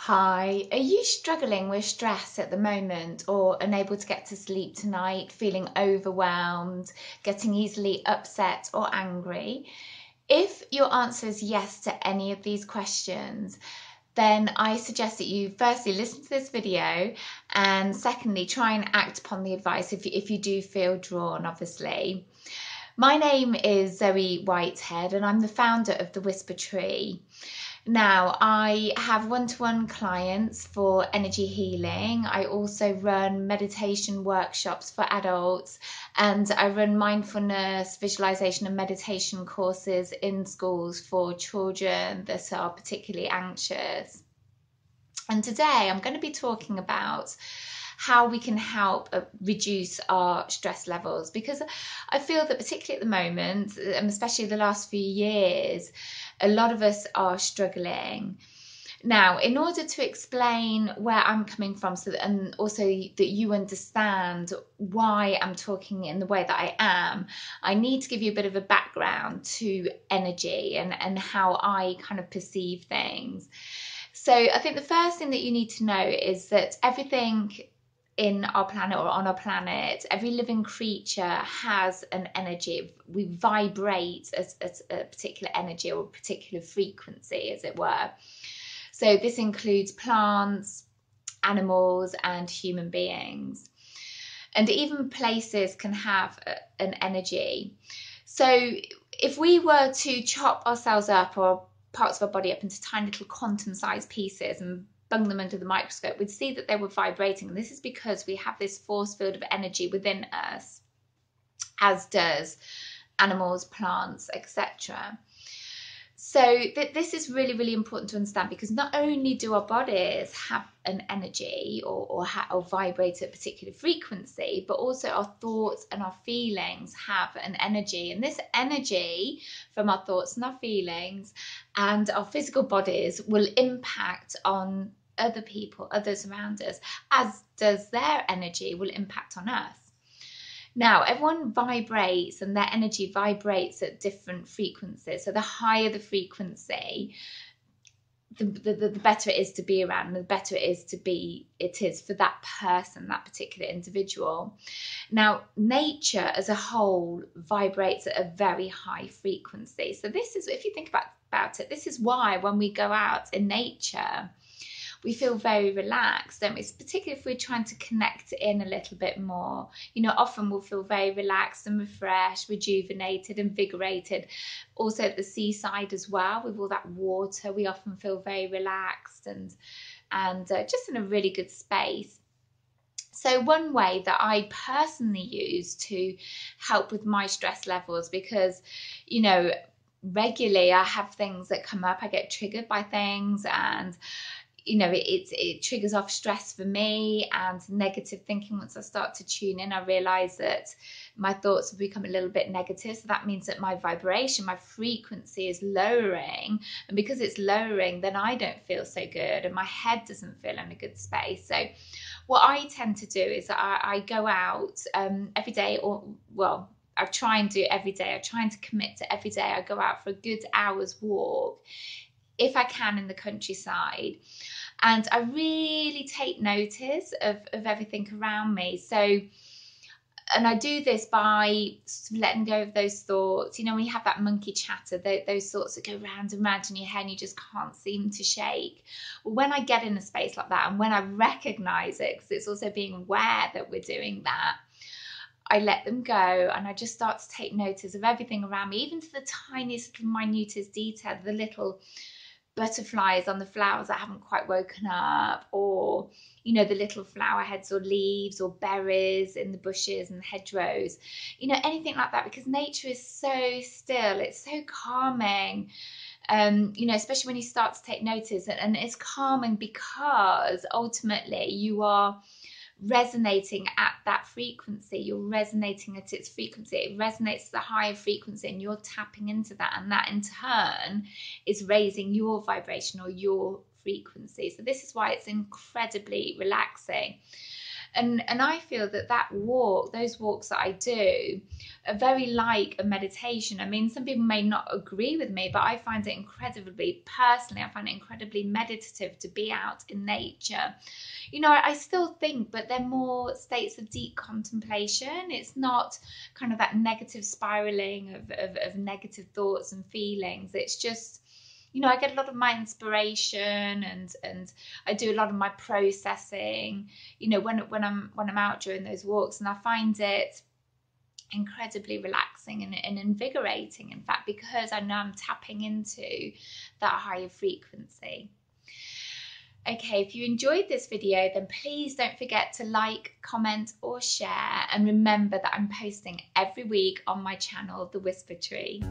Hi, are you struggling with stress at the moment or unable to get to sleep tonight, feeling overwhelmed, getting easily upset or angry? If your answer is yes to any of these questions, then I suggest that you firstly listen to this video and secondly try and act upon the advice if you do feel drawn, obviously. My name is Zoe Whitehead and I'm the founder of the Whisper Tree. Now, I have one-to-one clients for energy healing. I also run meditation workshops for adults, and I run mindfulness, visualization, and meditation courses in schools for children that are particularly anxious. And today I'm going to be talking about how we can help reduce our stress levels, because I feel that particularly at the moment, and especially the last few years, a lot of us are struggling. Now, in order to explain where I'm coming from, and also that you understand why I'm talking in the way that I am, I need to give you a bit of a background to energy and how I kind of perceive things. So I think the first thing that you need to know is that everything in our planet or on our planet, every living creature has an energy. We vibrate as a particular energy or a particular frequency, as it were. So this includes plants, animals, and human beings. And even places can have an energy. So if we were to chop ourselves up or parts of our body up into tiny little quantum-sized pieces and bung them under the microscope, we'd see that they were vibrating. And this is because we have this force field of energy within us, as does animals, plants, etc. So this is really, really important to understand, because not only do our bodies have an energy or vibrate at a particular frequency, but also our thoughts and our feelings have an energy. And this energy from our thoughts and our feelings and our physical bodies will impact on other people, others around us, as does their energy will impact on us. Now, everyone vibrates and their energy vibrates at different frequencies. So the higher the frequency, the better it is to be around, and the better it is for that person, that particular individual. Now, nature as a whole vibrates at a very high frequency. So this is, if you think about it, this is why when we go out in nature, we feel very relaxed, don't we? Particularly if we're trying to connect in a little bit more. Often we'll feel very relaxed and refreshed, rejuvenated, invigorated. Also at the seaside as well, with all that water, we often feel very relaxed and just in a really good space. So one way that I personally use to help with my stress levels, because, regularly I have things that come up, I get triggered by things, and it triggers off stress for me and negative thinking. Once I start to tune in, I realize that my thoughts have become a little bit negative. So that means that my vibration, my frequency is lowering. And because it's lowering, then I don't feel so good and my head doesn't feel in a good space. So what I tend to do is I go out every day, I try and do every day. I try and commit to every day. I go out for a good hour's walk, if I can, in the countryside. And I really take notice of everything around me. So, and I do this by sort of letting go of those thoughts. We have that monkey chatter, those thoughts that go round and round in your head and you just can't seem to shake. Well, when I get in a space like that, and when I recognize it, because it's also being aware that we're doing that, I let them go and I just start to take notice of everything around me, even to the tiniest, minutest detail, the little butterflies on the flowers that haven't quite woken up, or the little flower heads or leaves or berries in the bushes and the hedgerows, anything like that, because nature is so still, it's so calming, especially when you start to take notice, and it's calming because ultimately you are resonating at that frequency. You're resonating at its frequency. It resonates at a higher frequency and you're tapping into that, and that in turn is raising your vibration or your frequency. So this is why it's incredibly relaxing. And I feel that those walks that I do are very like a meditation. I mean, some people may not agree with me, but I find it personally, I find it incredibly meditative to be out in nature. You know, I still think, but they're more states of deep contemplation. It's not kind of that negative spiraling of negative thoughts and feelings. It's just, you know, I get a lot of my inspiration and I do a lot of my processing, you know, when I'm out during those walks, and I find it incredibly relaxing and invigorating, in fact, because I know I'm tapping into that higher frequency. Okay, if you enjoyed this video, then please don't forget to like, comment or share, and remember that I'm posting every week on my channel, The Whisper Tree.